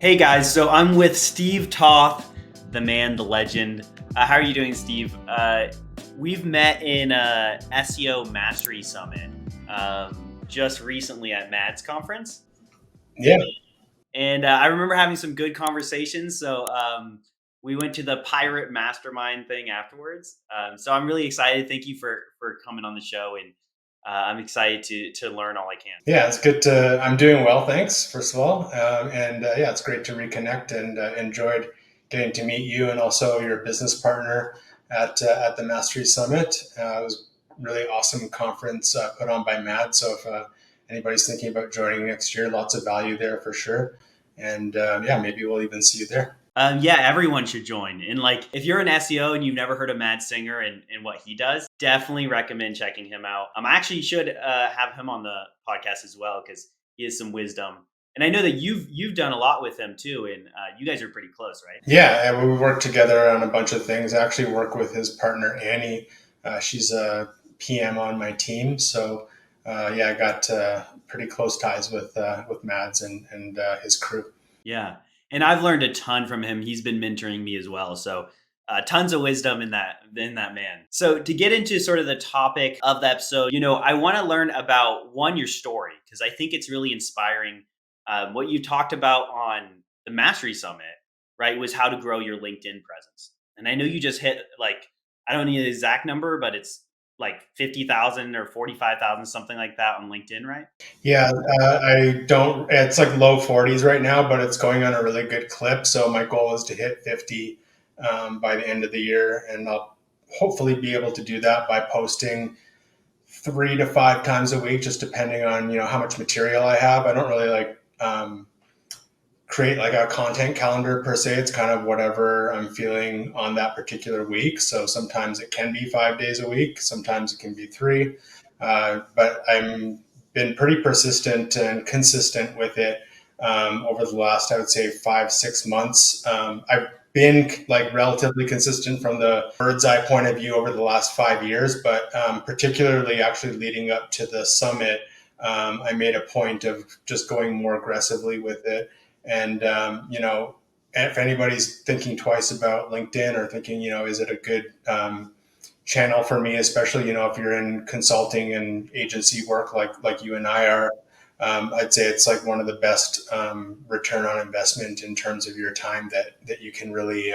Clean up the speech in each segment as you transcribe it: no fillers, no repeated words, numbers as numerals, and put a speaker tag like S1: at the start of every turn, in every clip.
S1: Hey guys, so I'm with Steve Toth, the man, the legend. How are you doing, Steve? We've met in SEO Mastery Summit just recently at Matt's conference.
S2: Yeah,
S1: And I remember having some good conversations. So we went to the Pirate Mastermind thing afterwards. So I'm really excited. Thank you for coming on the show. And I'm excited to learn all I can.
S2: yeah, it's good to. I'm doing well, thanks. First of all, and yeah, it's great to reconnect and enjoyed getting to meet you and also your business partner at the Mastery Summit. It was a really awesome conference put on by Matt. So if anybody's thinking about joining next year, lots of value there for sure. And yeah, maybe we'll even see you there.
S1: Yeah, everyone should join. And like, if you're an SEO and you've never heard of Mad Singer and what he does, definitely recommend checking him out. I actually should have him on the podcast as well because he has some wisdom. And I know that you've done a lot with him too, and you guys are pretty close, right?
S2: Yeah, and we work together on a bunch of things. I actually work with his partner Annie. She's a PM on my team, so yeah, I got pretty close ties with Mads and his crew.
S1: Yeah, and I've learned a ton from him. He's been mentoring me as well. So tons of wisdom in that man. So to get into sort of the topic of the episode, I want to learn about your story because I think it's really inspiring. What you talked about on the Mastery Summit, right, was how to grow your LinkedIn presence. And I know you just hit like I don't need the exact number, but it's like 50,000 or 45,000, something like that on LinkedIn, right?
S2: Yeah, I don't. It's like low 40s right now, but it's going on a really good clip. So my goal is to hit 50 by the end of the year, and I'll hopefully be able to do that by posting 3 to 5 times a week, just depending on how much material I have. I don't really like create like a content calendar per se. It's kind of whatever I'm feeling on that particular week. So sometimes it can be 5 days a week, sometimes it can be three. But I'm been pretty persistent and consistent with it over the last, I would say, 5 6 months. I've been like relatively consistent from the bird's eye point of view over the last 5 years, but particularly actually leading up to the summit, I made a point of just going more aggressively with it. And if anybody's thinking twice about LinkedIn or thinking, is it a good channel for me, especially if you're in consulting and agency work like you and I are, I'd say it's like one of the best return on investment in terms of your time that you can really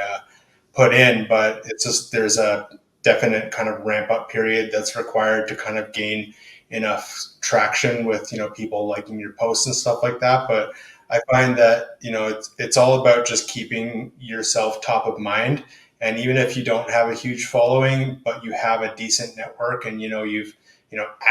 S2: put in. But it's just there's a definite kind of ramp up period that's required to kind of gain enough traction with people liking your posts and stuff like that. But I find that it's all about just keeping yourself top of mind. And even if you don't have a huge following, but you have a decent network, and you've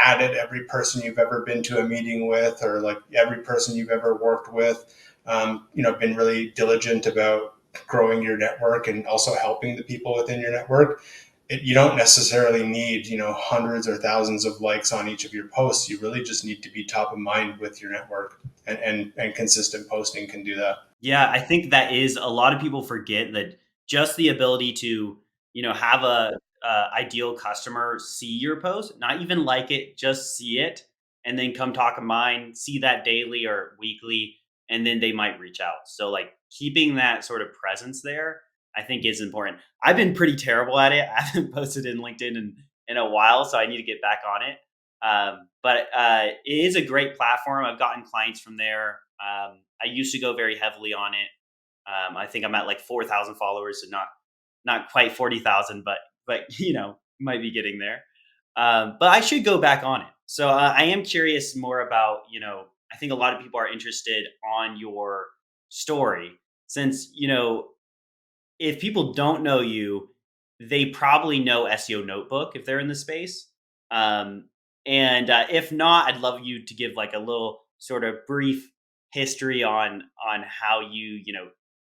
S2: added every person you've ever been to a meeting with, or like every person you've ever worked with, been really diligent about growing your network and also helping the people within your network. You don't necessarily need hundreds or thousands of likes on each of your posts. You really just need to be top of mind with your network, and consistent posting can do that.
S1: Yeah, I think that is a lot of people forget that just the ability to, have a ideal customer see your post, not even like it, just see it, and then come talk of mine, see that daily or weekly, and then they might reach out. So like keeping that sort of presence there, I think is important. I've been pretty terrible at it. I haven't posted in LinkedIn in a while, so I need to get back on it. But it is a great platform. I've gotten clients from there. I used to go very heavily on it. I think I'm at like 4,000 followers, so not quite 40,000, but might be getting there. But I should go back on it. So I am curious more about I think a lot of people are interested on your story since if people don't know you, they probably know SEO Notebook if they're in the space. Um, and if not, I'd love you to give like a little sort of brief history on how you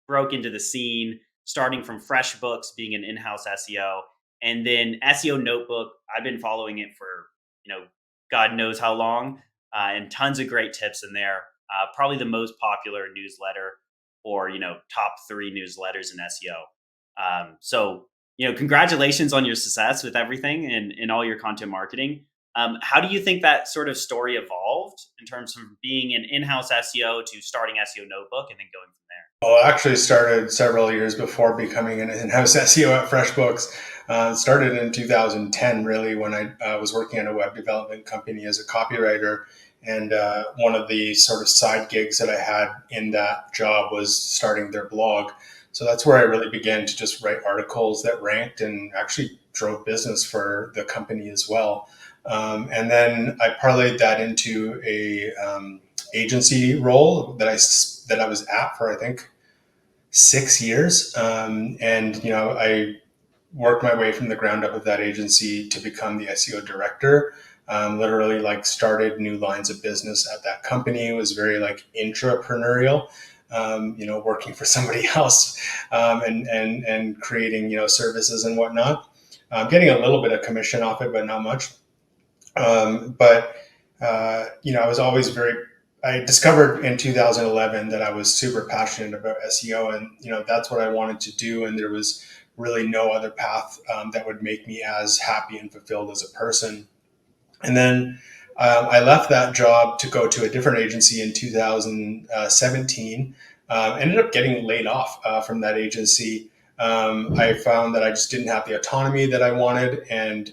S1: broke into the scene, starting from FreshBooks being an in-house SEO, and then SEO Notebook. I've been following it for God knows how long, and tons of great tips in there. Probably the most popular newsletter or top three newsletters in SEO. So congratulations on your success with everything and all your content marketing. How do you think that sort of story evolved in terms of being an in-house SEO to starting SEO Notebook and then going from there?
S2: Well, I actually started several years before becoming an in-house SEO at FreshBooks. Started in 2010, really, when I was working at a web development company as a copywriter. And one of the sort of side gigs that I had in that job was starting their blog. So that's where I really began to just write articles that ranked and actually drove business for the company as well. And then I parlayed that into a agency role that I was at for, I think, 6 years. And, I worked my way from the ground up of that agency to become the SEO director. Literally like started new lines of business at that company. It was very like intrapreneurial, working for somebody else, and creating, services and whatnot. Getting a little bit of commission off it, but not much. But I was always I discovered in 2011 that I was super passionate about SEO, and that's what I wanted to do. And there was really no other path that would make me as happy and fulfilled as a person. And then I left that job to go to a different agency in 2017. Ended up getting laid off from that agency. I found that I just didn't have the autonomy that I wanted, and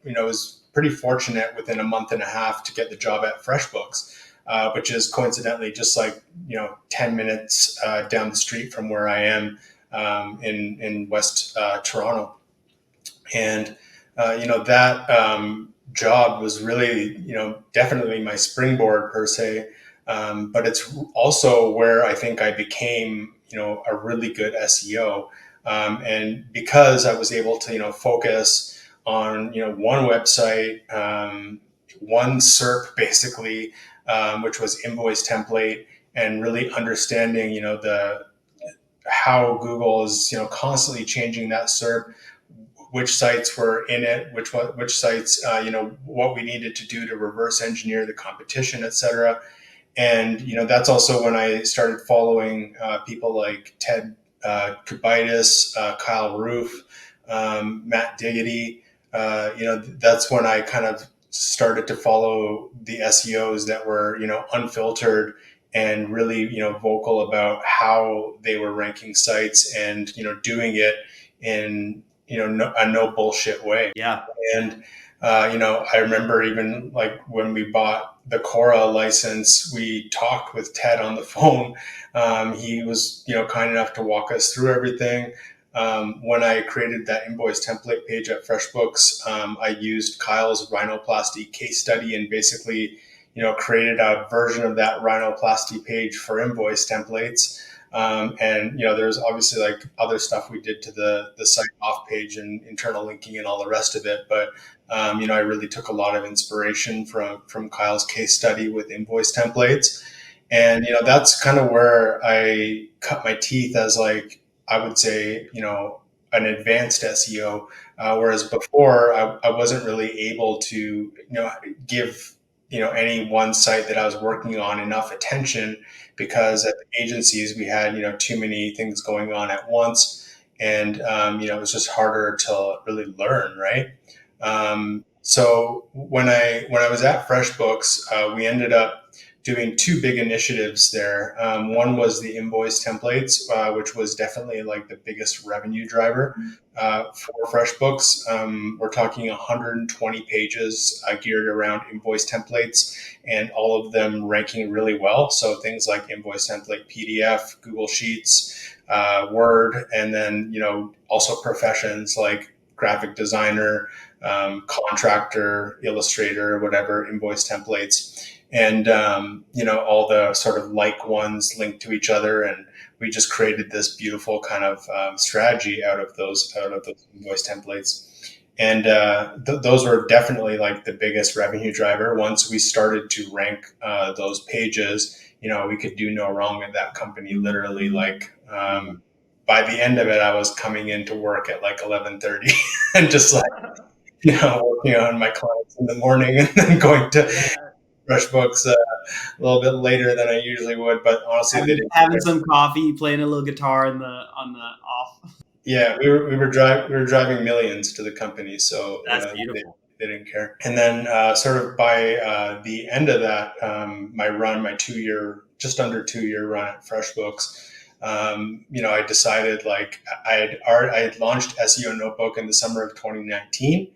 S2: was pretty fortunate within a month and a half to get the job at FreshBooks, which is coincidentally just like 10 minutes down the street from where I am, in West Toronto. And that job was really definitely my springboard per se, but it's also where I think I became a really good SEO, and because I was able to focus on one website, one SERP basically, which was invoice template, and really understanding the how Google is constantly changing that SERP, which sites were in it, which sites, what we needed to do to reverse engineer the competition, et cetera. And that's also when I started following people like Ted Kubitis, Kyle Roof, Matt Diggity. That's when I kind of started to follow the SEOs that were unfiltered and really vocal about how they were ranking sites, and doing it in a no bullshit way.
S1: Yeah.
S2: And I remember even like when we bought the Cora license, we talked with Ted on the phone. He was kind enough to walk us through everything. When I created that invoice template page at FreshBooks, I used Kyle's rhinoplasty case study and basically created a version of that rhinoplasty page for invoice templates. And there's obviously like other stuff we did to the site off page and internal linking and all the rest of it. But I really took a lot of inspiration from Kyle's case study with invoice templates, and that's kind of where I cut my teeth as, like, I would say an advanced SEO. Whereas before I wasn't really able to give any one site that I was working on enough attention, because at the agencies we had too many things going on at once, and it was just harder to really learn, right? So when I was at FreshBooks, we ended up doing two big initiatives there. One was the invoice templates, which was definitely like the biggest revenue driver for FreshBooks. We're talking 120 pages geared around invoice templates, and all of them ranking really well. So things like invoice template PDF, Google Sheets, Word, and then also professions like graphic designer, contractor, illustrator, whatever, invoice templates, and all the sort of like ones linked to each other. And we just created this beautiful kind of strategy out of those invoice templates. And those were definitely like the biggest revenue driver. Once we started to rank those pages, we could do no wrong at that company. Literally, like, by the end of it, I was coming into work at like 11:30 and just like working on my clients in the morning, and then going to
S1: Yeah.
S2: FreshBooks a little bit later than I usually would. But honestly, they didn't
S1: Having
S2: care.
S1: some coffee, playing a little guitar on the off.
S2: Yeah, we were driving millions to the company, so
S1: That's
S2: they,
S1: beautiful.
S2: they didn't care. And then sort of by the end of that, my 2 year, just under 2 year run at FreshBooks, I decided like I had launched SEO Notebook in the summer of 2019.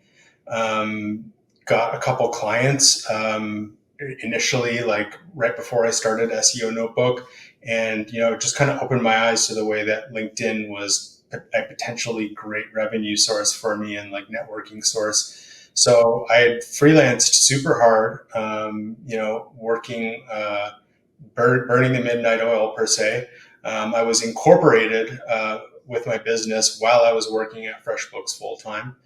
S2: Um, got a couple clients initially, like right before I started SEO Notebook, and it just kind of opened my eyes to the way that LinkedIn was a potentially great revenue source for me and like networking source. So I had freelanced super hard, working, burning the midnight oil per se. I was incorporated with my business while I was working at FreshBooks full time.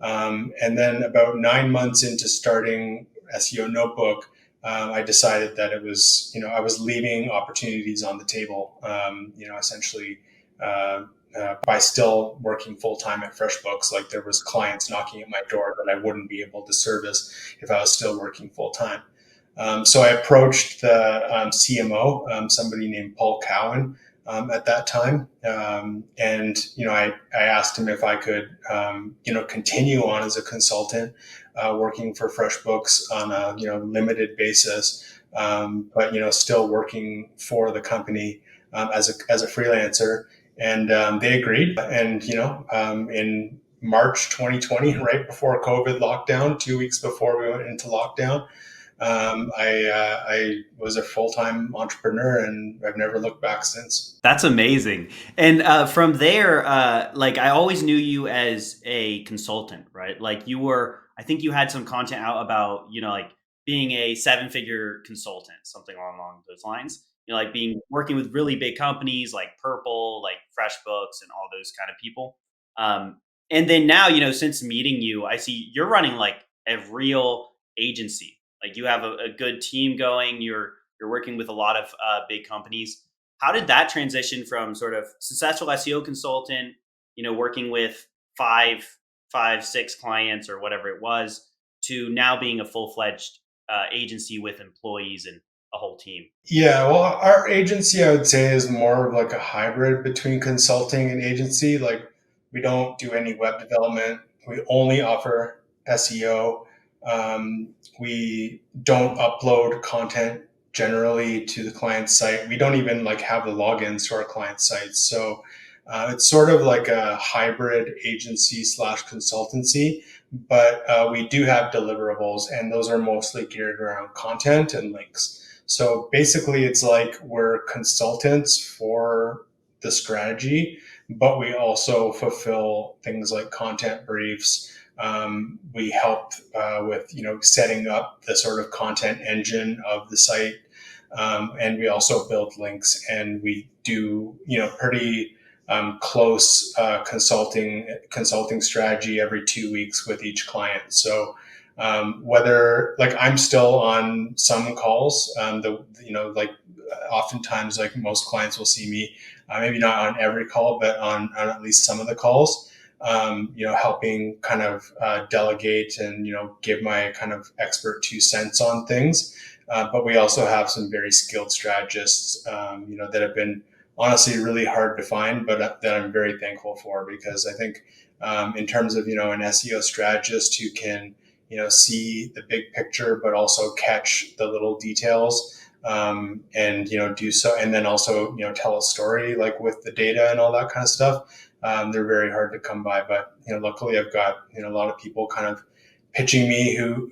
S2: And then about 9 months into starting SEO Notebook, I decided that I was leaving opportunities on the table, essentially by still working full time at FreshBooks. Like there was clients knocking at my door that I wouldn't be able to service if I was still working full time. So I approached the CMO, somebody named Paul Cowan, at that time, and I asked him if I could continue on as a consultant, working for FreshBooks on a limited basis, but still working for the company as a freelancer, and they agreed. And in March 2020, right before COVID lockdown, 2 weeks before we went into lockdown, I was a full time entrepreneur, and I've never looked back since.
S1: That's amazing. And from there, like I always knew you as a consultant, right? Like you were, I think you had some content out about, like being a seven-figure consultant, something along those lines. Like being working with really big companies like Purple, like FreshBooks, and all those kind of people. And then now, since meeting you, I see you're running like a real agency. Like you have a good team going. You're working with a lot of big companies. How did that transition from sort of successful SEO consultant, working with six clients or whatever it was, to now being a full-fledged agency with employees and a whole team?
S2: Yeah, well, our agency, I would say, is more of like a hybrid between consulting and agency. Like, we don't do any web development. We only offer SEO. We don't upload content generally to the client site. We don't even like have the logins to our client sites. So it's sort of like a hybrid agency slash consultancy. But we do have deliverables, and those are mostly geared around content and links. So basically, it's like we're consultants for the strategy, but we also fulfill things like content briefs. We help with setting up the sort of content engine of the site, and we also build links, and we do pretty close consulting strategy every 2 weeks with each client. So whether like I'm still on some calls, like oftentimes like most clients will see me, maybe not on every call, but on at least some of the calls, helping kind of delegate and give my kind of expert 2 cents on things. But we also have some very skilled strategists, that have been honestly really hard to find, but that I'm very thankful for, because I think in terms of an SEO strategist who can see the big picture, but also catch the little details, and do so, and then also tell a story like with the data and all that kind of stuff. They're very hard to come by, but luckily I've got a lot of people kind of pitching me who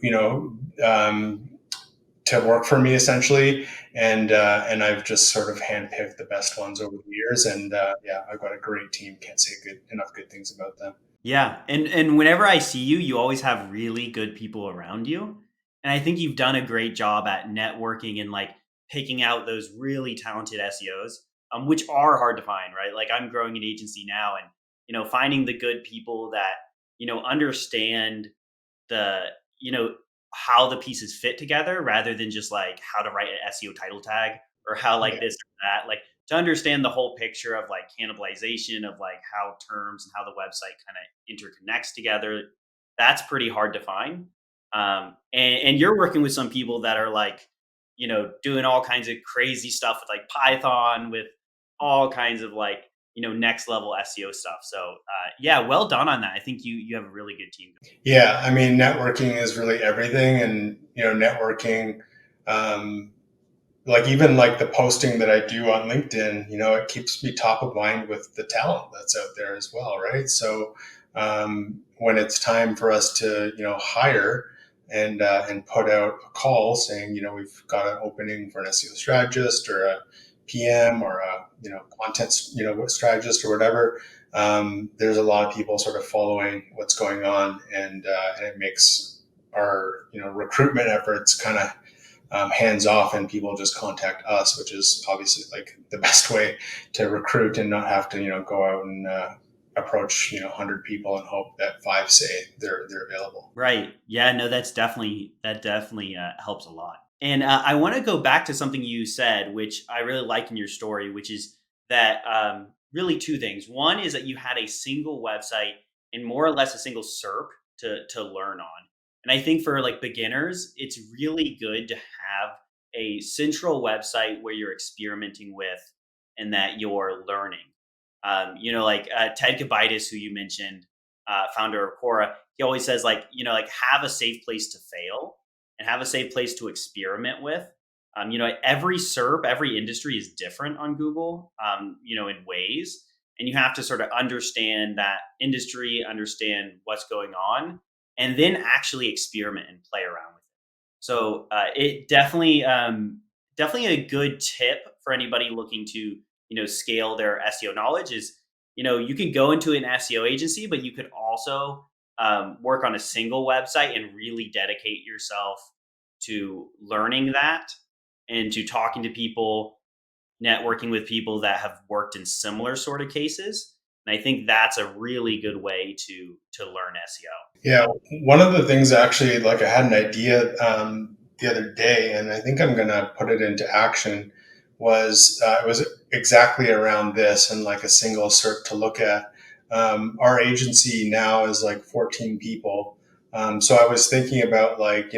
S2: to work for me essentially, and I've just sort of handpicked the best ones over the years, and yeah, I've got a great team. Can't say enough good things about them.
S1: Yeah, and whenever I see you, you always have really good people around you, and I think you've done a great job at networking and like picking out those really talented SEOs, which are hard to find, right? Like I'm growing an agency now, and finding the good people that understand the how the pieces fit together rather than just like how to write an SEO title tag or how like
S2: Yeah.
S1: this or that. Like to understand the whole picture of like cannibalization of like how terms and how the website kind of interconnects together. That's pretty hard to find. And you're working with some people that are like, doing all kinds of crazy stuff with like Python, with all kinds of like, next level SEO stuff. So yeah, well done on that. I think you have a really good team.
S2: Yeah, I mean, networking is really everything, and networking. Um, like even like the posting that I do on LinkedIn, it keeps me top of mind with the talent that's out there as well, right? So when it's time for us to hire and put out a call saying we've got an opening for an SEO strategist or a PM or a content strategist or whatever, there's a lot of people sort of following what's going on, and it makes our recruitment efforts kind of hands off, and people just contact us, which is obviously like the best way to recruit and not have to go out and approach 100 people and hope that 5 say they're available.
S1: Right. Yeah. No, that definitely helps a lot. And I want to go back to something you said, which I really like in your story, which is that really two things. One is that you had a single website and more or less a single SERP to learn on. And I think for like beginners, it's really good to have a central website where you're experimenting with and that you're learning. Like Ted Kabitis, who you mentioned, founder of Quora, he always says like like have a safe place to fail and have a safe place to experiment with. Every SERP, every industry is different on Google, in ways, and you have to sort of understand that industry, understand what's going on, and then actually experiment and play around with it. So it definitely a good tip for anybody looking to scale their SEO knowledge is you can go into an SEO agency, but you could also work on a single website and really dedicate yourself to learning that and to talking to people, networking with people that have worked in similar sort of cases. And I think that's a really good way to learn SEO.
S2: Yeah, one of the things actually, like I had an idea the other day, and I think I'm gonna put it into action. Was it was exactly around this and like a single cert to look at. Our agency now is like 14 people, so I was thinking about like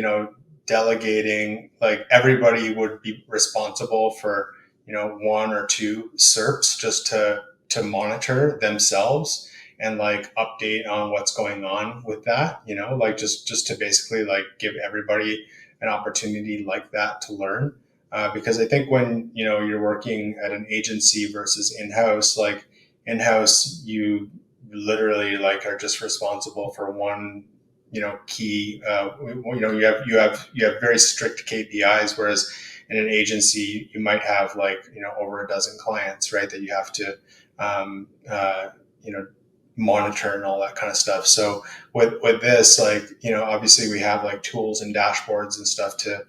S2: delegating. Like everybody would be responsible for one or two SERPs just to monitor themselves and like update on what's going on with that, like just to basically like give everybody an opportunity like that to learn. Because I think when you're working at an agency versus in-house, like in-house you literally like are just responsible for one key. You have very strict KPIs, whereas in an agency you might have like over a dozen clients, right, that you have to um, uh, you know monitor and all that kind of stuff. So with this, like obviously we have like tools and dashboards and stuff to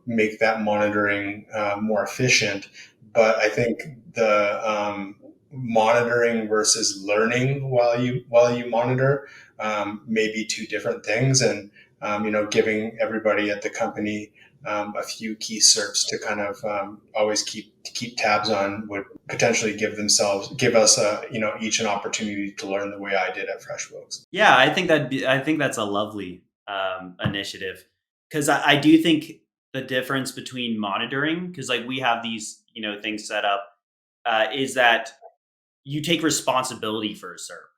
S2: make that monitoring more efficient. But I think the monitoring versus learning while you monitor may be two different things, and giving everybody at the company a few key SERPs to kind of always keep tabs on would potentially give us each an opportunity to learn the way I did at FreshBooks.
S1: Yeah, I think that's a lovely initiative because I do think the difference between monitoring, because like we have these things set up, is that you take responsibility for a SERP.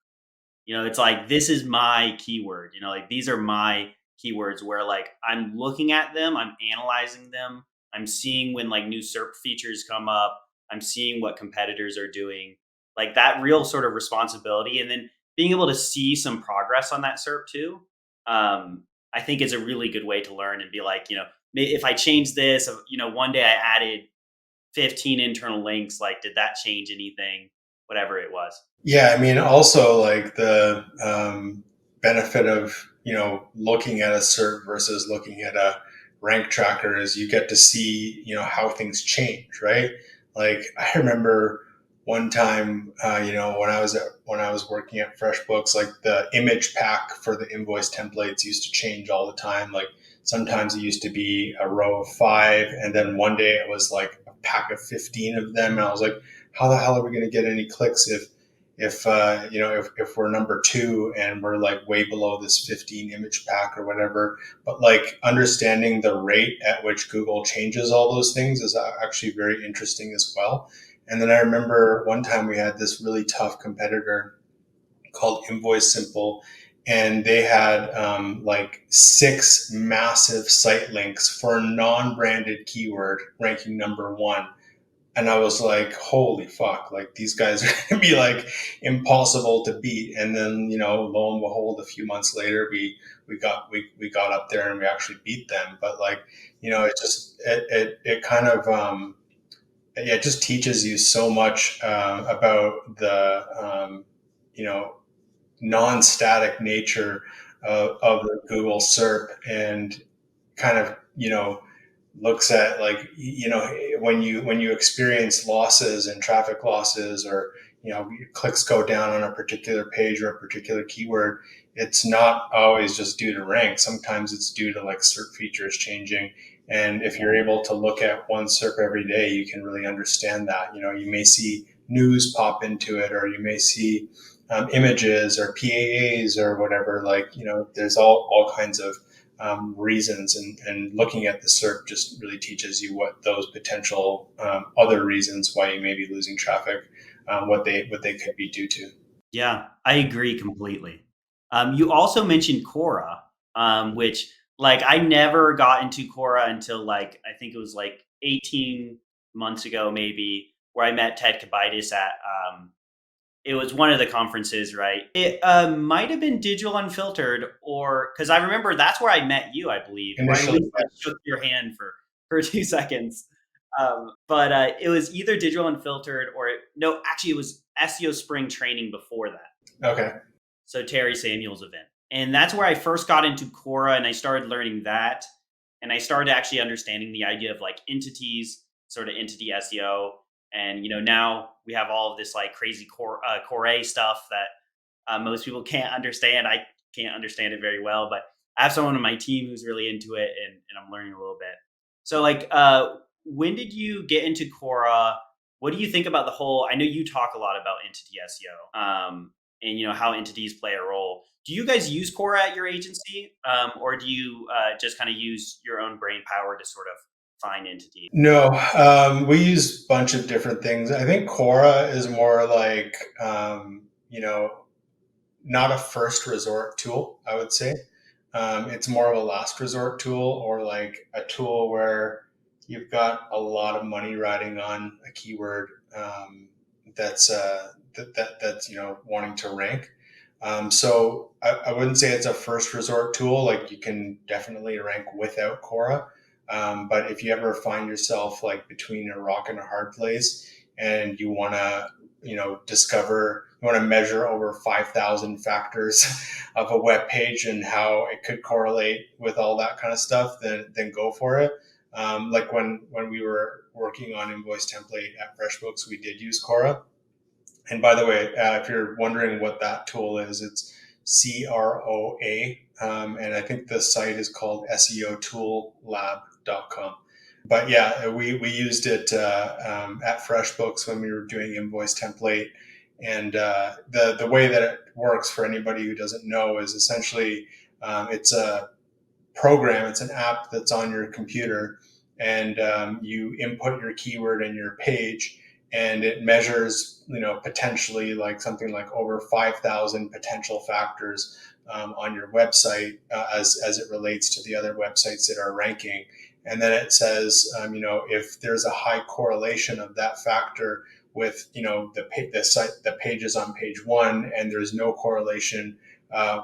S1: It's like this is my keyword. Like these are my keywords where like I'm looking at them, I'm analyzing them, I'm seeing when like new SERP features come up, I'm seeing what competitors are doing, like that real sort of responsibility, and then being able to see some progress on that SERP too. I think is a really good way to learn and be like, if I change this, one day I added 15 internal links, like did that change anything? Whatever it was.
S2: Yeah, I mean, also like the benefit of looking at a cert versus looking at a rank tracker is you get to see how things change, right? Like I remember one time, when I was working at FreshBooks, like the image pack for the invoice templates used to change all the time. Like sometimes it used to be a row of 5, and then one day it was like a pack of 15 of them, and I was like, how the hell are we going to get any clicks if we're number 2 and we're like way below this 15 image pack or whatever. But like understanding the rate at which Google changes all those things is actually very interesting as well. And then I remember one time we had this really tough competitor called Invoice Simple, and they had like 6 massive site links for a non-branded keyword ranking number one. And I was like, holy fuck, like these guys are gonna be like impossible to beat. And then, lo and behold, a few months later, we got up there and we actually beat them. But like, it kind of yeah, it just teaches you so much about the you know non-static nature of the Google SERP, and kind of looks at, like, when you experience losses and traffic losses, or clicks go down on a particular page or a particular keyword, it's not always just due to rank. Sometimes it's due to like SERP features changing. And if you're able to look at one SERP every day, you can really understand that. You may see news pop into it, or you may see images or PAAs or whatever. Like, there's all kinds of reasons, and looking at the SERP just really teaches you what those potential other reasons why you may be losing traffic, what they could be due to.
S1: Yeah, I agree completely. You also mentioned Quora, which like I never got into Quora until like I think it was like 18 months ago, maybe, where I met Ted Kabitis at it was one of the conferences, right? It might have been Digital Unfiltered, or because I remember that's where I met you, I believe, or I at
S2: Initially,
S1: least like shook your hand for 2 seconds. But it was either Digital Unfiltered or no, actually it was SEO Spring Training before that.
S2: okay.
S1: So Terry Samuel's event. And that's where I first got into Quora, and I started learning that. And I started actually understanding the idea of like entities, sort of entity SEO. And now we have all of this like crazy Core stuff that most people can't understand. I can't understand it very well, but I have someone on my team who's really into it, and I'm learning a little bit. So like, when did you get into Quora? What do you think about the whole? I know you talk a lot about entity SEO, and how entities play a role. Do you guys use Quora at your agency, or do you just kind of use your own brain power to sort of find entities?
S2: No, we use a bunch of different things. I think Quora is more like, not a first resort tool, I would say. It's more of a last resort tool, or like a tool where you've got a lot of money riding on a keyword, that's wanting to rank. So I wouldn't say it's a first resort tool. Like, you can definitely rank without Quora. But if you ever find yourself like between a rock and a hard place, and you want to, you want to measure over 5,000 factors of a web page and how it could correlate with all that kind of stuff, then go for it. Like when we were working on invoice template at FreshBooks, we did use Quora. And by the way, if you're wondering what that tool is, it's CROA. And I think the site is called SEOtoollab.com. But yeah, we used it at FreshBooks when we were doing invoice template. And the way that it works, for anybody who doesn't know, is essentially, it's a program, it's an app that's on your computer, and you input your keyword in your page, and it measures, potentially like something like over 5,000 potential factors on your website, as it relates to the other websites that are ranking. And then it says, if there's a high correlation of that factor with, the pages on page one, and there's no correlation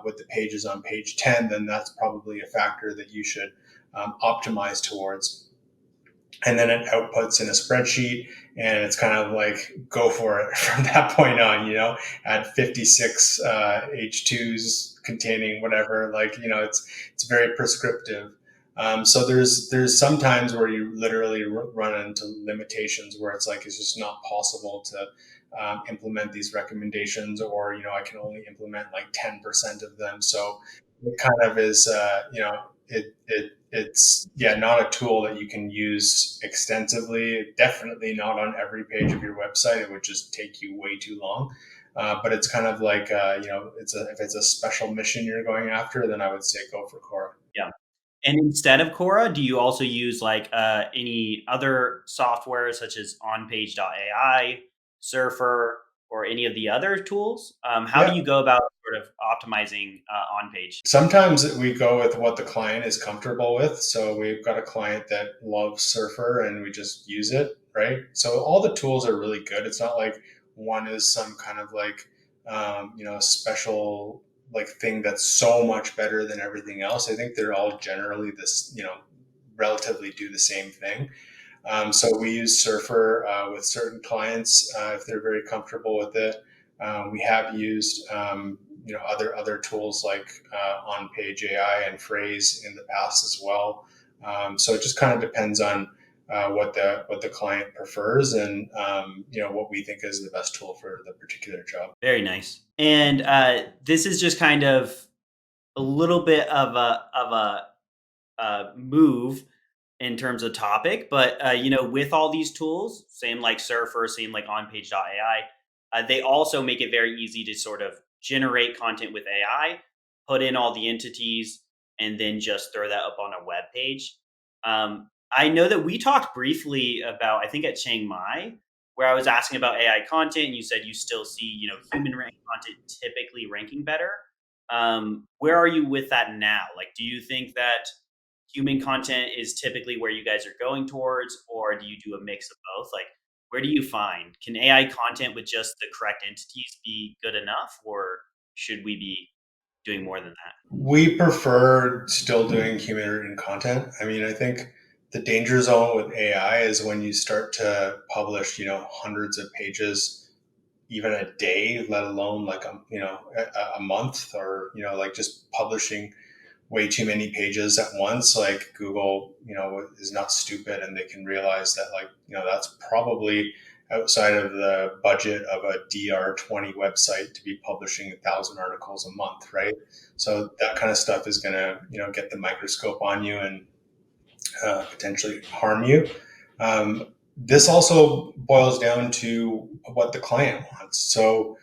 S2: with the pages on page 10, then that's probably a factor that you should optimize towards. And then it outputs in a spreadsheet, and it's kind of like, go for it from that point on. Add 56 H2s containing whatever, like, it's very prescriptive. So there's some times where you literally run into limitations where it's like, it's just not possible to implement these recommendations, or I can only implement like 10% of them. So it kind of is, it's, yeah, not a tool that you can use extensively. Definitely not on every page of your website. It would just take you way too long. But it's kind of like, if it's a special mission you're going after, then I would say go for Quora.
S1: Yeah. And instead of Quora, do you also use like any other software such as OnPage.ai, Surfer, or any of the other tools? How do
S2: Yeah.
S1: you go about sort of optimizing on page?
S2: Sometimes we go with what the client is comfortable with. So we've got a client that loves Surfer and we just use it, right? So all the tools are really good. It's not like one is some kind of like, special like thing that's so much better than everything else. I think they're all generally this, relatively do the same thing. So we use Surfer with certain clients if they're very comfortable with it. We have used other tools like On Page AI and Phrase in the past as well. So it just kind of depends on what the client prefers and what we think is the best tool for the particular job.
S1: Very nice. And this is just kind of a little bit of a move in terms of topic, but with all these tools, same like Surfer, same like OnPage.ai, they also make it very easy to sort of generate content with AI, put in all the entities, and then just throw that up on a web page. I know that we talked briefly about, I think at Chiang Mai, where I was asking about AI content, and you said you still see, human rank content typically ranking better. Where are you with that now? Like, do you think that human content is typically where you guys are going towards, or do you do a mix of both? Like, where do you find, can AI content with just the correct entities be good enough, or should we be doing more than that?
S2: We prefer still doing human written content. I mean, I think the danger zone with AI is when you start to publish, hundreds of pages even a day, let alone like a month, or like just publishing way too many pages at once. Like Google, is not stupid, and they can realize that like that's probably outside of the budget of a DR20 website to be publishing 1,000 articles a month, right? So that kind of stuff is going to get the microscope on you and potentially harm you. This also boils down to what the client wants. So,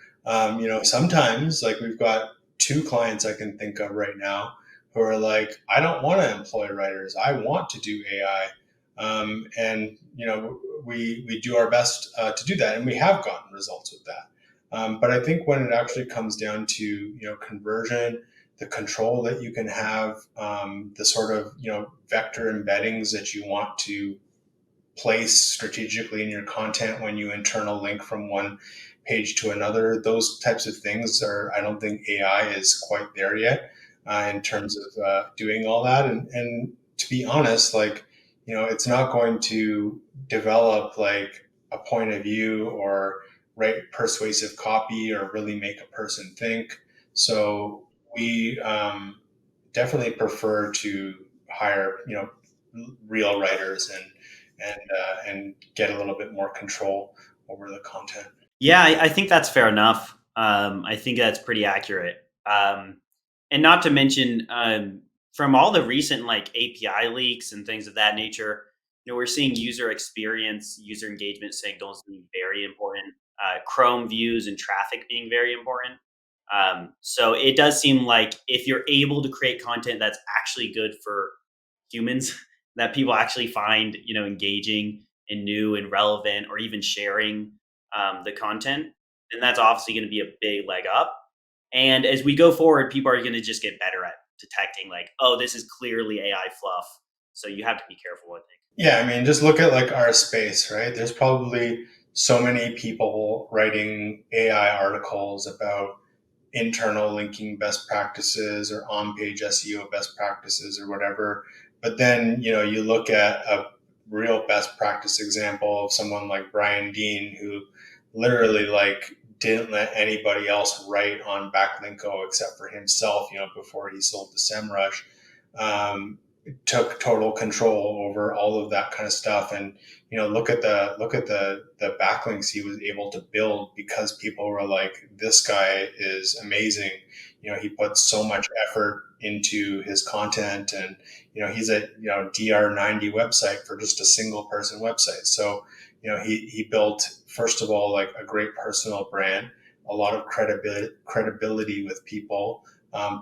S2: sometimes like we've got two clients I can think of right now who are like, I don't want to employ writers. I want to do AI. And, we do our best to do that. And we have gotten results with that. But I think when it actually comes down to, conversion, the control that you can have, the sort of, vector embeddings that you want to place strategically in your content when you internal link from one page to another. Those types of things are, I don't think AI is quite there yet in terms of doing all that. And to be honest, like, it's not going to develop like a point of view or write persuasive copy or really make a person think. So we definitely prefer to hire, real writers and get a little bit more control over the content.
S1: Yeah, I think that's fair enough. I think that's pretty accurate. And not to mention, from all the recent like API leaks and things of that nature, we're seeing user experience, user engagement signals being very important. Chrome views and traffic being very important. So it does seem like if you're able to create content that's actually good for humans, that people actually find, engaging and new and relevant, or even sharing the content, then that's obviously going to be a big leg up. And as we go forward, people are going to just get better at detecting, like, oh, this is clearly AI fluff. So you have to be careful, I think.
S2: Yeah, I mean, just look at like our space, right? There's probably so many people writing AI articles about internal linking best practices or on-page SEO best practices or whatever. But then, you look at a real best practice example of someone like Brian Dean, who literally like didn't let anybody else write on backlinko except for himself, before he sold to SEMRush. Took total control over all of that kind of stuff, and look at the backlinks he was able to build because people were like, this guy is amazing. He put so much effort into his content, and he's a DR90 website for just a single person website. So he built, first of all, like a great personal brand, a lot of credibility with people,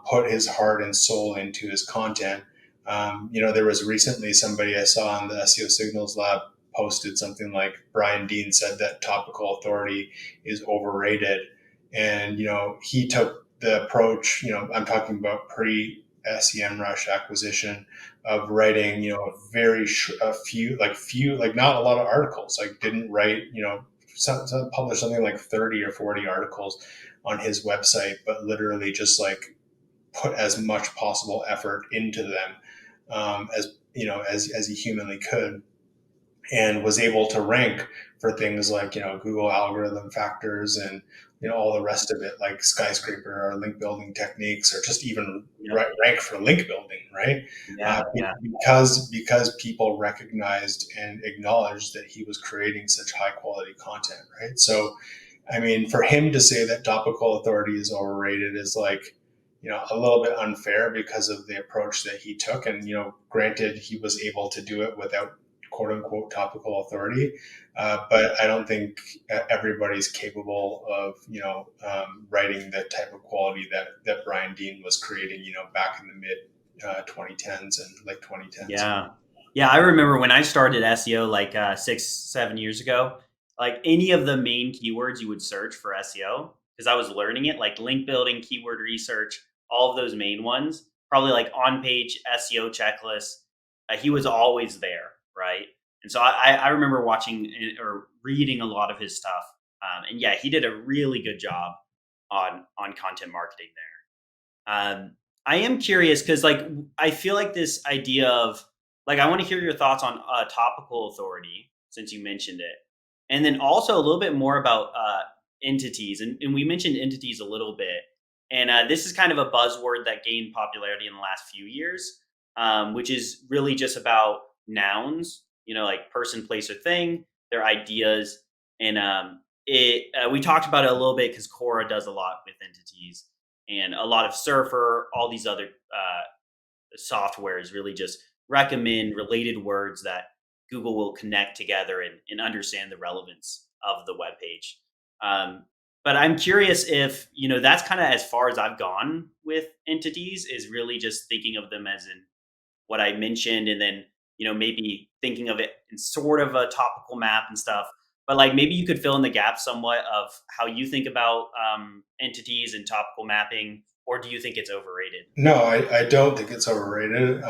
S2: put his heart and soul into his content. There was recently somebody I saw on the SEO Signals Lab posted something like Brian Dean said that Topical authority is overrated. And, he took the approach, I'm talking about pre SEMRush acquisition, of writing, a few, like not a lot of articles, like didn't write, publish something like 30 or 40 articles on his website, but literally just like put as much possible effort into them, as he humanly could, and was able to rank for things like Google algorithm factors and all the rest of it, like skyscraper or link building techniques, or just even
S1: Yep.
S2: rank for link building, right?
S1: Yeah. Yeah.
S2: Because people recognized and acknowledged that he was creating such high quality content, right? So I mean, for him to say that topical authority is overrated is like, a little bit unfair because of the approach that he took. And, granted, he was able to do it without quote unquote topical authority. But I don't think everybody's capable of, writing the type of quality that Brian Dean was creating, back in the mid 2010s and late 2010s.
S1: Yeah. Yeah. I remember when I started SEO like 6, 7 years ago, like any of the main keywords you would search for SEO, because I was learning it, like link building, keyword research, all of those main ones, probably like on page SEO checklist. He was always there. Right. And so I remember watching or reading a lot of his stuff. And yeah, he did a really good job on content marketing there. I am curious because, like, I feel like this idea of, like, I want to hear your thoughts on topical authority since you mentioned it, and then also a little bit more about entities. And we mentioned entities a little bit, and this is kind of a buzzword that gained popularity in the last few years, which is really just about nouns, like person, place, or thing, their ideas, and we talked about it a little bit because Quora does a lot with entities, and a lot of Surfer, all these other softwares really just recommend related words that Google will connect together and understand the relevance of the web page. Um, but I'm curious if that's kind of as far as I've gone with entities, is really just thinking of them as in what I mentioned, and then maybe thinking of it in sort of a topical map and stuff. But like maybe you could fill in the gap somewhat of how you think about entities and topical mapping, or do you think it's overrated?
S2: No, I don't think it's overrated.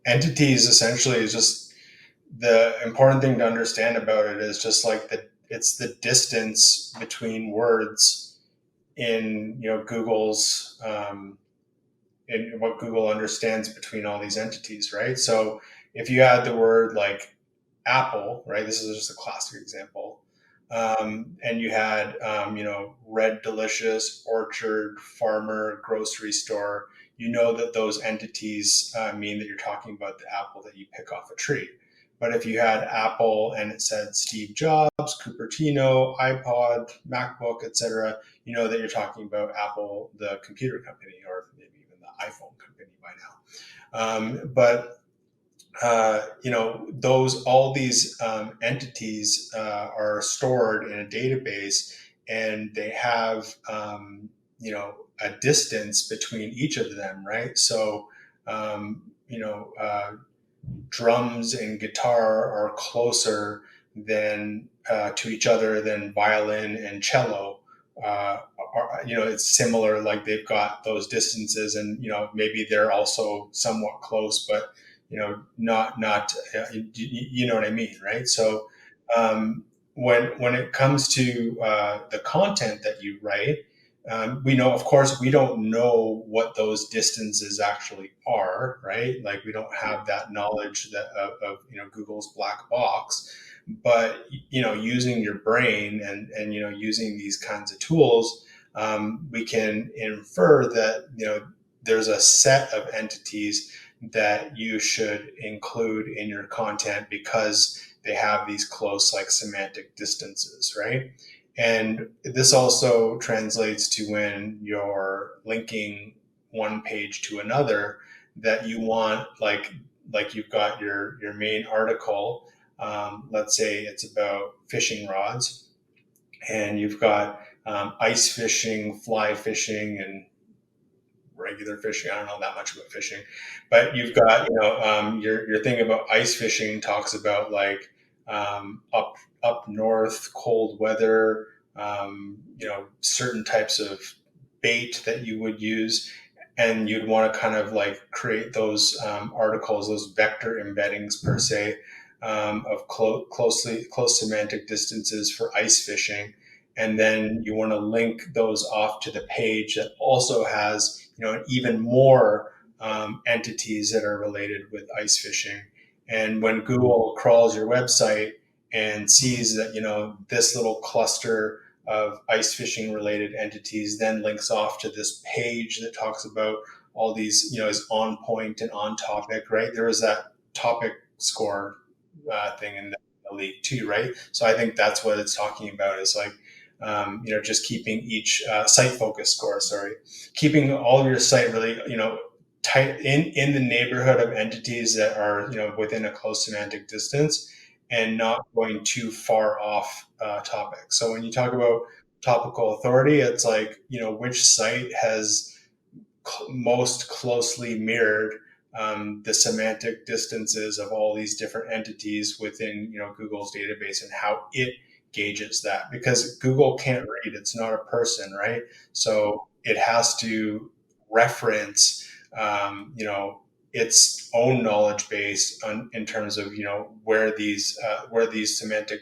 S2: Entities essentially is just, the important thing to understand about it is just like it's the distance between words in Google's, in what Google understands between all these entities, right? So if you add the word like Apple, right? This is just a classic example. And you had, Red Delicious, Orchard, Farmer, Grocery Store. You know that those entities mean that you're talking about the apple that you pick off a tree. But if you had Apple and it said Steve Jobs, Cupertino, iPod, MacBook, etc., you know that you're talking about Apple, the computer company, or maybe even the iPhone company by now. But those all these entities are stored in a database, and they have a distance between each of them, right? So um, you know drums and guitar are closer than to each other than violin and cello. It's similar, like they've got those distances, and maybe they're also somewhat close, but not you know what I mean, right? So when it comes to the content that you write, we know, of course, we don't know what those distances actually are, right? Like we don't have that knowledge of Google's black box. But using your brain and using these kinds of tools, we can infer that there's a set of entities that you should include in your content because they have these close, like, semantic distances, right? And this also translates to when you're linking one page to another, that you want, like you've got your main article. Let's say it's about fishing rods, and you've got ice fishing, fly fishing, and regular fishing. I don't know that much about fishing, but you've got your thing about ice fishing talks about like up north, cold weather, certain types of bait that you would use, and you'd want to kind of like create those articles, those vector embeddings per se, of close semantic distances for ice fishing, and then you want to link those off to the page that also has even more entities that are related with ice fishing. And when Google crawls your website and sees that this little cluster of ice fishing related entities then links off to this page that talks about all these, is on point and on topic, right? There was that topic score thing in the league too, right? So I think that's what it's talking about, is like, just keeping each site focus score, sorry, keeping all of your site really, tight in the neighborhood of entities that are, within a close semantic distance, and not going too far off topic. So when you talk about topical authority, it's like, which site has most closely mirrored the semantic distances of all these different entities within Google's database, and how it gauges that, because Google can't read, it's not a person, right? So it has to reference its own knowledge base in terms of where these semantic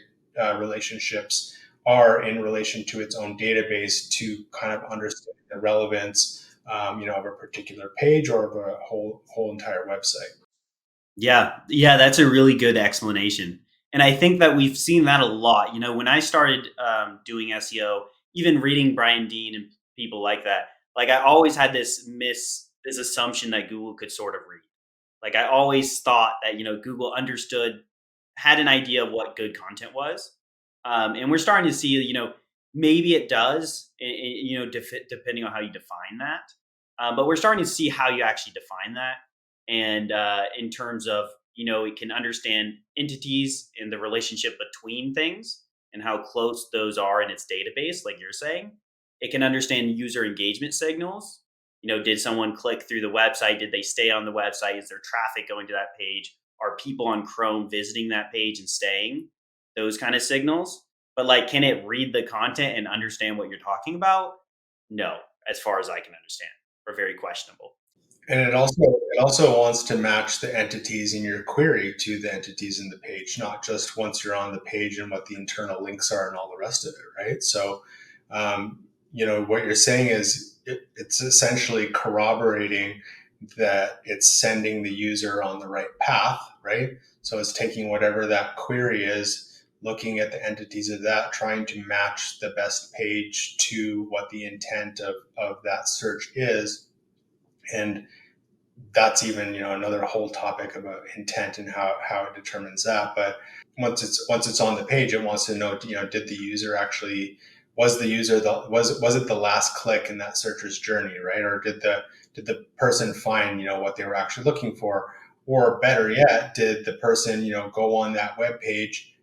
S2: relationships are in relation to its own database, to kind of understand the relevance of a particular page or of a whole entire website.
S1: Yeah, yeah, that's a really good explanation. And I think that we've seen that a lot. When I started doing SEO, even reading Brian Dean and people like that, like I always had this assumption that Google could sort of read. Like I always thought that Google understood, had an idea of what good content was, and we're starting to see maybe it does, depending on how you define that. But we're starting to see how you actually define that, and in terms of it can understand entities and the relationship between things and how close those are in its database, like you're saying. It can understand user engagement signals. Did someone click through the website? Did they stay on the website? Is there traffic going to that page? Are people on Chrome visiting that page and staying? Those kind of signals. But like, can it read the content and understand what you're talking about? No, as far as I can understand, or very questionable.
S2: And it also wants to match the entities in your query to the entities in the page, not just once you're on the page and what the internal links are and all the rest of it, right? So, what you're saying is it's essentially corroborating that it's sending the user on the right path, right? So it's taking whatever that query is, looking at the entities of that, trying to match the best page to what the intent of that search is. And that's even another whole topic about intent and how it determines that. But once it's on the page, it wants to know, did the user actually, was it the last click in that searcher's journey, right? Or did the person find what they were actually looking for? Or better yet, did the person go on that web page,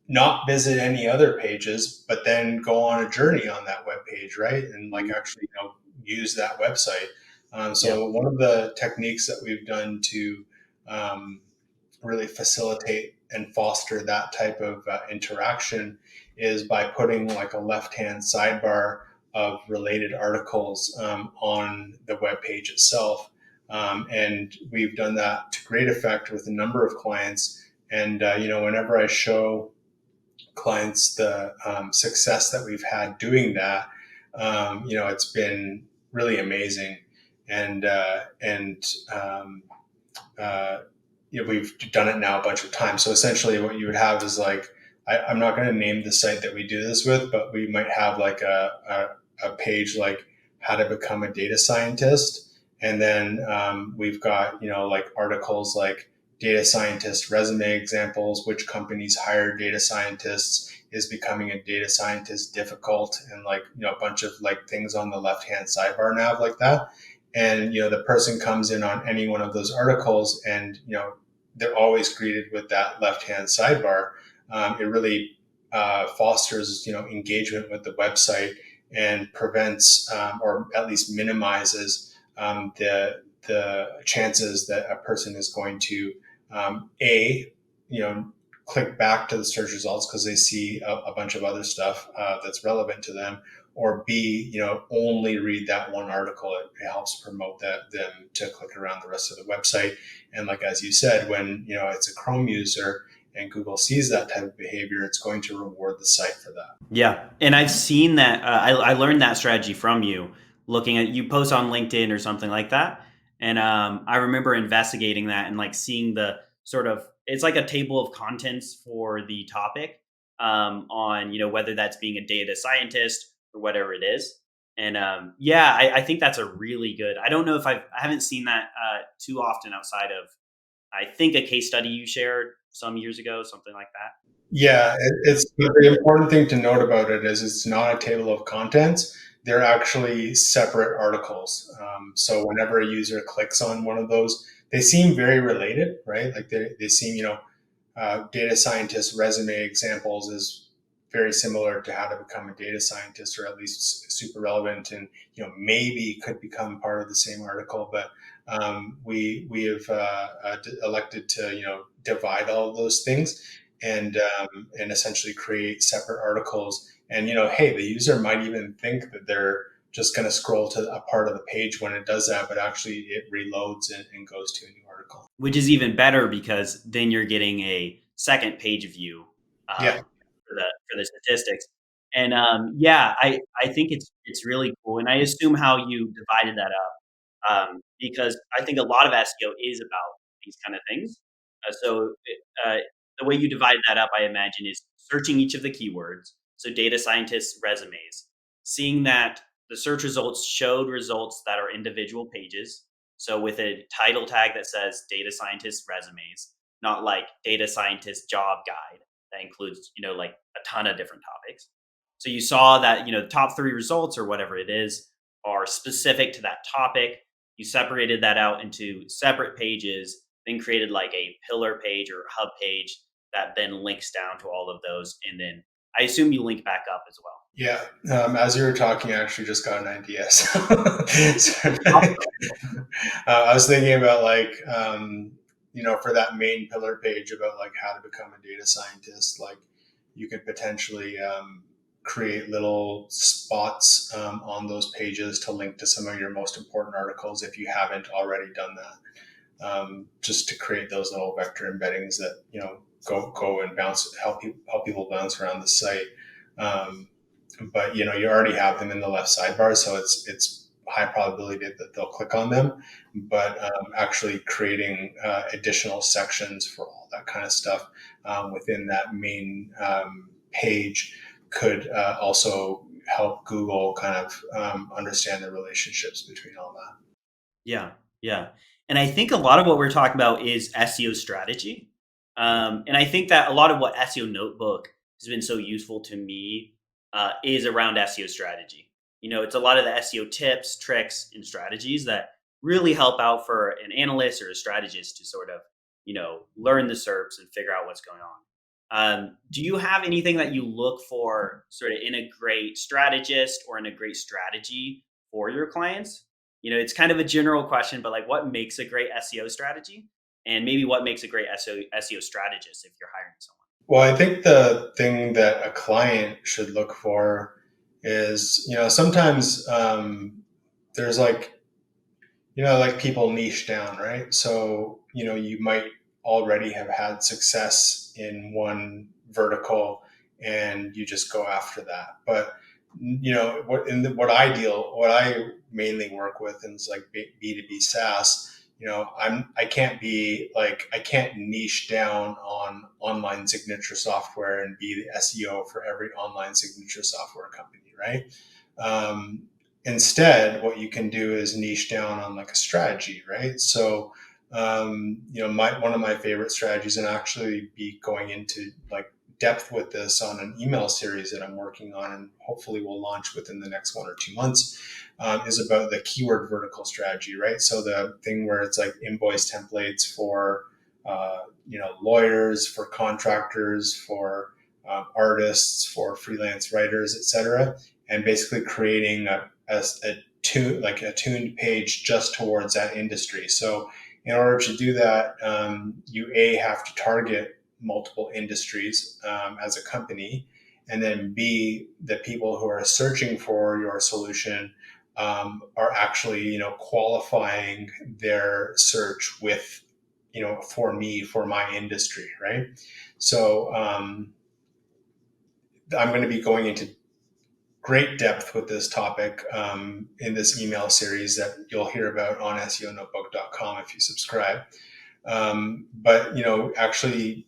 S2: not visit any other pages, but then go on a journey on that web page, right? And like actually, use that website.
S1: Yep.
S2: So one of the techniques that we've done to really facilitate and foster that type of interaction is by putting like a left-hand sidebar of related articles on the web page itself. And we've done that to great effect with a number of clients. And whenever I show clients the success that we've had doing that, it's been really amazing. And we've done it now a bunch of times. So essentially, what you would have is like, I'm not going to name the site that we do this with, but we might have like a page like how to become a data scientist. And then we've got, like articles like data scientist resume examples, which companies hire data scientists, is becoming a data scientist difficult, and like, a bunch of like things on the left-hand sidebar nav like that. And, the person comes in on any one of those articles, and, they're always greeted with that left-hand sidebar. It really fosters, engagement with the website, and prevents, or at least minimizes the chances that a person is going to a click back to the search results because they see a bunch of other stuff that's relevant to them, or B, only read that one article. It helps promote them to click around the rest of the website. And like, as you said, when, it's a Chrome user and Google sees that type of behavior, it's going to reward the site for that.
S1: Yeah, and I've seen that. I learned that strategy from you, looking at you post on LinkedIn or something like that, and I remember investigating that and like seeing the sort of it's like a table of contents for the topic on whether that's being a data scientist or whatever it is, and yeah, I think that's a really good. I don't know if I haven't seen that too often outside of I think a case study you shared some years ago, something like that.
S2: Yeah, it's the important thing to note about it is it's not a table of contents. They're actually separate articles. So whenever a user clicks on one of those, they seem very related, right? Like they seem, data scientist resume examples is very similar to how to become a data scientist, or at least super relevant, and maybe could become part of the same article. But we have elected to divide all of those things and essentially create separate articles. And hey, the user might even think that they're just going to scroll to a part of the page when it does that, but actually it reloads and goes to a new article.
S1: Which is even better because then you're getting a second page view
S2: Yeah.
S1: for the statistics. And yeah, I think it's really cool. And I assume how you divided that up because I think a lot of SEO is about these kind of things. So the way you divide that up, I imagine, is searching each of the keywords. So data scientists' resumes, seeing that the search results showed results that are individual pages. So with a title tag that says data scientist resumes, not like data scientist job guide that includes, like a ton of different topics. So you saw that, the top 3 results or whatever it is are specific to that topic. You separated that out into separate pages, then created like a pillar page or hub page that then links down to all of those. And then I assume you link back up as well.
S2: Yeah. As you were talking, I actually just got an idea. So I was thinking about like, for that main pillar page about like how to become a data scientist, like you could potentially create little spots on those pages to link to some of your most important articles if you haven't already done that. Just to create those little vector embeddings that go and help people bounce around the site. But you already have them in the left sidebar, so it's high probability that they'll click on them. But actually creating additional sections for all that kind of stuff within that main page could also help Google kind of understand the relationships between all that.
S1: Yeah, yeah. And I think a lot of what we're talking about is SEO strategy. And I think that a lot of what SEO Notebook has been so useful to me is around SEO strategy. It's a lot of the SEO tips, tricks, and strategies that really help out for an analyst or a strategist to sort of, learn the SERPs and figure out what's going on. Do you have anything that you look for sort of in a great strategist or in a great strategy for your clients? It's kind of a general question, but like what makes a great SEO strategy? And maybe what makes a great SEO strategist if you're hiring someone?
S2: Well, I think the thing that a client should look for is, sometimes there's like, like people niche down, right? So, you might already have had success in one vertical and you just go after that. But, what I mainly work with is like B2B SaaS. I can't niche down on online signature software and be the SEO for every online signature software company, right? Um, Instead, what you can do is niche down on like a strategy, right? So, one of my favorite strategies, and actually be going into like depth with this on an email series that I'm working on, and hopefully will launch within the next 1 or 2 months, is about the keyword vertical strategy, right? So the thing where it's like invoice templates for, lawyers, for contractors, for artists, for freelance writers, etc., and basically creating a tuned page just towards that industry. So in order to do that, you have to target multiple industries as a company, and then B, the people who are searching for your solution are actually, qualifying their search with, for me, for my industry, right? So I'm going to be going into great depth with this topic in this email series that you'll hear about on SEOnotebook.com if you subscribe. But actually,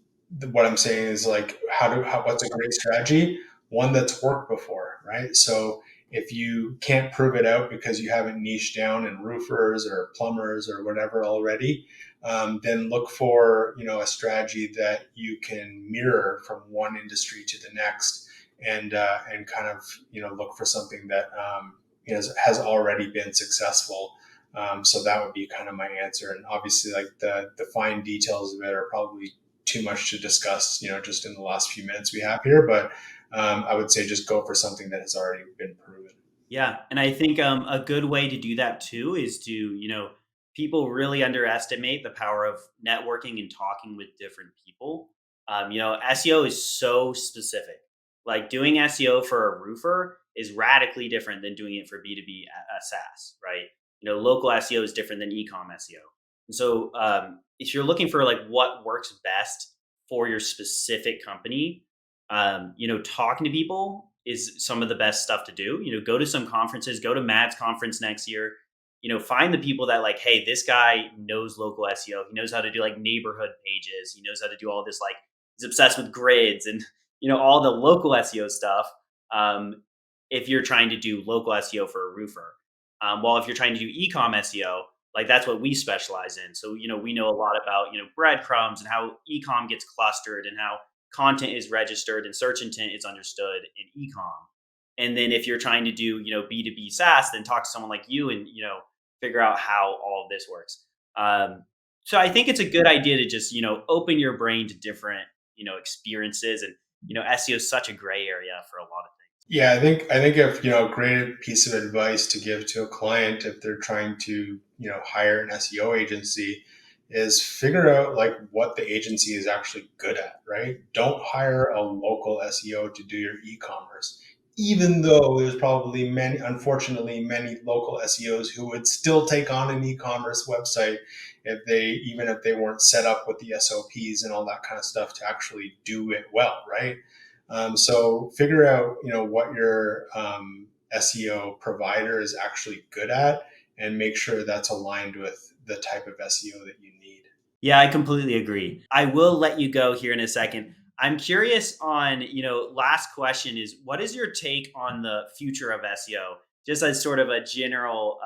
S2: what I'm saying is like, what's a great strategy? One that's worked before, right? So if you can't prove it out because you haven't niched down in roofers or plumbers or whatever already, then look for a strategy that you can mirror from one industry to the next, and kind of look for something that has already been successful. So that would be kind of my answer. And obviously, like the fine details of it are probably too much to discuss, just in the last few minutes we have here. But I would say just go for something that has already been proven.
S1: Yeah, and I think a good way to do that too is to, people really underestimate the power of networking and talking with different people. SEO is so specific. Like doing SEO for a roofer is radically different than doing it for B2B SaaS, right? Local SEO is different than ecom SEO. And so if you're looking for like what works best for your specific company, talking to people is some of the best stuff to do. Go to some conferences, go to Matt's conference next year. Find the people that like, hey, this guy knows local SEO. He knows how to do like neighborhood pages. He knows how to do all this, like he's obsessed with grids and all the local SEO stuff. If you're trying to do local SEO for a roofer, while if you're trying to do ecom SEO, like that's what we specialize in. So we know a lot about breadcrumbs and how ecom gets clustered and how content is registered and search intent is understood in ecom. And then if you're trying to do, B2B SaaS, then talk to someone like you and, figure out how all of this works. So I think it's a good idea to just, open your brain to different, experiences. And, SEO is such a gray area for a lot of things.
S2: Yeah, I think if a great piece of advice to give to a client if they're trying to hire an SEO agency is figure out like what the agency is actually good at, right? Don't hire a local SEO to do your e-commerce, even though there's probably many, unfortunately, many local SEOs who would still take on an e-commerce website even if they weren't set up with the SOPs and all that kind of stuff to actually do it well, right? So figure out, what your SEO provider is actually good at, and make sure that's aligned with the type of SEO that you need.
S1: Yeah, I completely agree. I will let you go here in a second. I'm curious on, last question is what is your take on the future of SEO? Just as sort of a general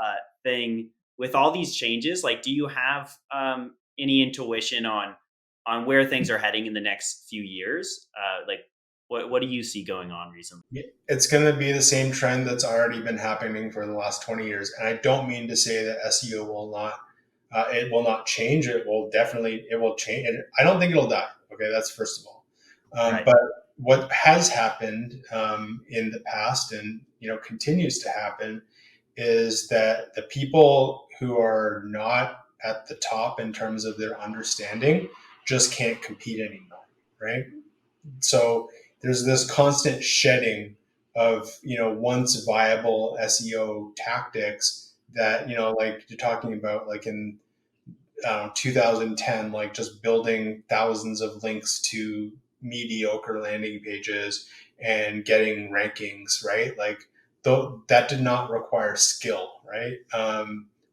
S1: thing with all these changes, like do you have any intuition on where things are heading in the next few years? Like what do you see going on recently?
S2: It's going to be the same trend that's already been happening for the last 20 years. And I don't mean to say that SEO it will not change. It will change. I don't think it'll die. Okay. That's first of all.
S1: Right.
S2: But what has happened in the past and, continues to happen is that the people who are not at the top in terms of their understanding just can't compete anymore. Right. So there's this constant shedding of once viable SEO tactics that like you're talking about, like in 2010, like just building thousands of links to mediocre landing pages and getting rankings, right? Like that did not require skill, right?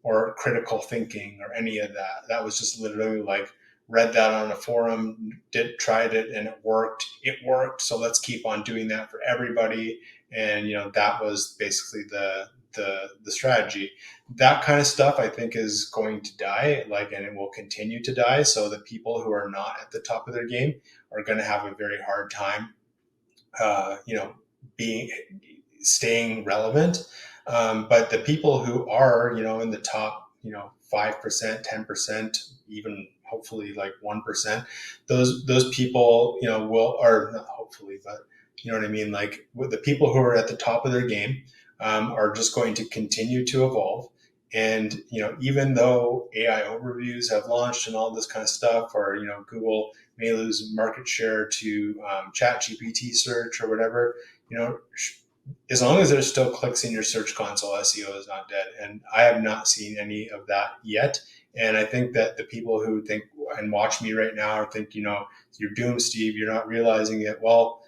S2: Or critical thinking or any of that. That was just literally like read that on a forum, tried it, and it worked. It worked, so let's keep on doing that for everybody. And that was basically the strategy. That kind of stuff I think is going to die, and it will continue to die. So the people who are not at the top of their game are going to have a very hard time, being staying relevant. But the people who are, in the top, 5%, 10%, even hopefully like 1%, those people, will, or not hopefully, but you know what I mean? Like with the people who are at the top of their game, are just going to continue to evolve. And even though AI overviews have launched and all this kind of stuff, or Google may lose market share to chat GPT search or whatever, as long as there's still clicks in your search console, SEO is not dead. And I have not seen any of that yet. And I think that the people who think and watch me right now are think, you're doomed, Steve, you're not realizing it. Well,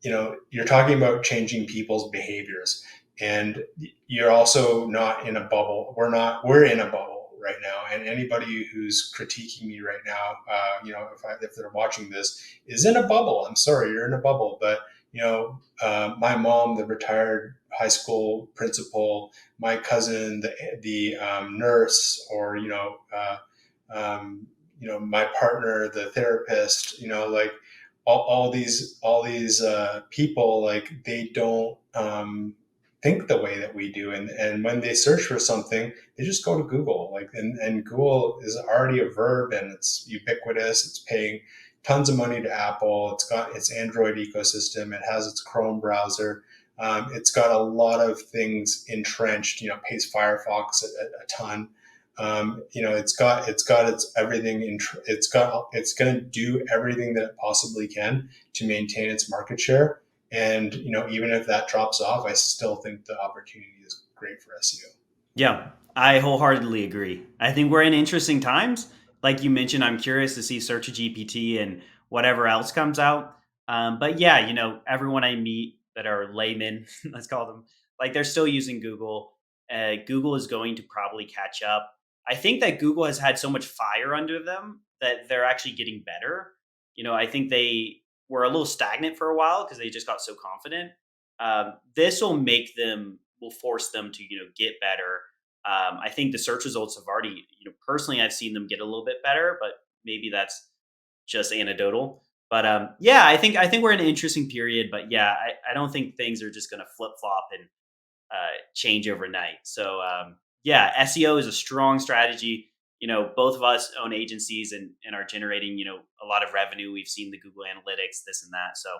S2: you're talking about changing people's behaviors, and you're also not in a bubble. We're in a bubble right now. And anybody who's critiquing me right now, if they're watching this, is in a bubble. I'm sorry, you're in a bubble. But my mom, the retired high school principal, my cousin, the nurse, or my partner, the therapist, like all these people, like they don't think the way that we do, and when they search for something, they just go to Google, like, and Google is already a verb, and it's ubiquitous. It's paying tons of money to Apple. It's got its Android ecosystem. It has its Chrome browser. It's got a lot of things entrenched. Pays Firefox a ton. It's got its everything. It's going to do everything that it possibly can to maintain its market share. And even if that drops off, I still think the opportunity is great for SEO.
S1: Yeah, I wholeheartedly agree. I think we're in interesting times. Like you mentioned, I'm curious to see Search GPT and whatever else comes out. But yeah, everyone I meet that are laymen, let's call them, like they're still using Google. Google is going to probably catch up. I think that Google has had so much fire under them that they're actually getting better. I think they were a little stagnant for a while because they just got so confident. This will force them to get better. I think the search results have already, personally, I've seen them get a little bit better, but maybe that's just anecdotal. But yeah, I think we're in an interesting period. But yeah, I don't think things are just going to flip flop and change overnight. So yeah, SEO is a strong strategy. Both of us own agencies and are generating a lot of revenue. We've seen the Google Analytics, this and that. So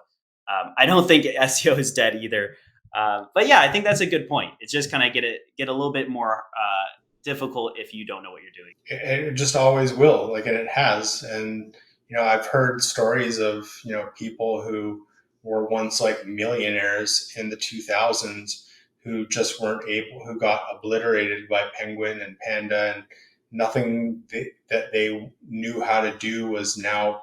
S1: I don't think SEO is dead either. But yeah, I think that's a good point. It's just kind of get a little bit more difficult if you don't know what you're doing.
S2: It just always will, like, and it has. And I've heard stories of people who were once like millionaires in the 2000s who just weren't able, who got obliterated by Penguin and Panda, and nothing that they knew how to do was now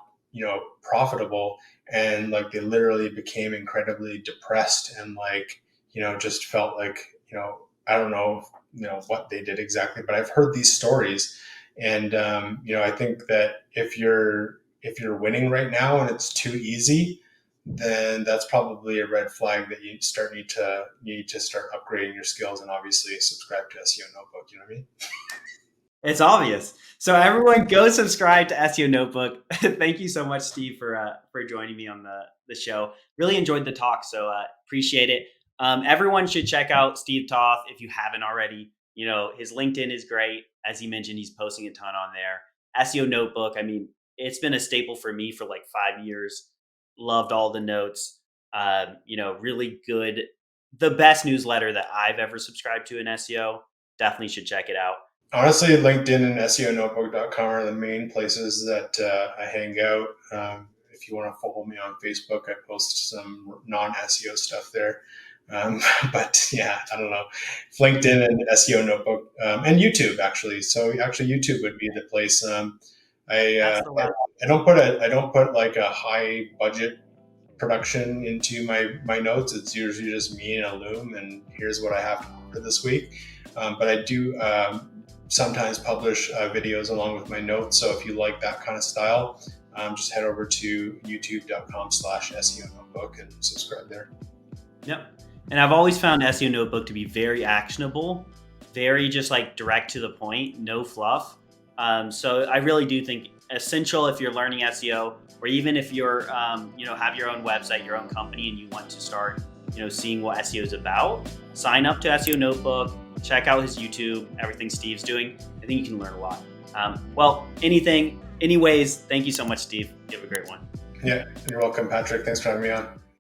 S2: profitable, and like they literally became incredibly depressed, and like just felt like I don't know what they did exactly, but I've heard these stories. And I think that if you're winning right now and it's too easy, then that's probably a red flag that need to start upgrading your skills, and obviously subscribe to SEO Notebook. You know what I mean?
S1: It's obvious. So everyone, go subscribe to SEO Notebook. Thank you so much, Steve, for joining me on the show. Really enjoyed the talk, so appreciate it. Everyone should check out Steve Toth if you haven't already. His LinkedIn is great. As he mentioned, he's posting a ton on there. SEO Notebook, I mean, it's been a staple for me for like 5 years. Loved all the notes. Really good. The best newsletter that I've ever subscribed to in SEO. Definitely should check it out.
S2: Honestly, LinkedIn and SEOnotebook.com are the main places that I hang out. If you want to follow me on Facebook, I post some non-SEO stuff there. But yeah, I don't know. LinkedIn and SEO Notebook, and YouTube actually. So actually, YouTube would be the place. I don't put like a high budget production into my notes. It's usually just me and a Loom, and here's what I have for this week. But I do sometimes publish videos along with my notes. So if you like that kind of style, just head over to youtube.com/SEO Notebook and subscribe there.
S1: Yep. And I've always found SEO Notebook to be very actionable, very just like direct to the point, no fluff. So I really do think essential if you're learning SEO, or even if you're, have your own website, your own company, and you want to start, seeing what SEO is about, sign up to SEO Notebook, check out his YouTube, everything Steve's doing. I think you can learn a lot. Anyways, thank you so much, Steve. You have a great one.
S2: Yeah, you're welcome, Patrick. Thanks for having me on.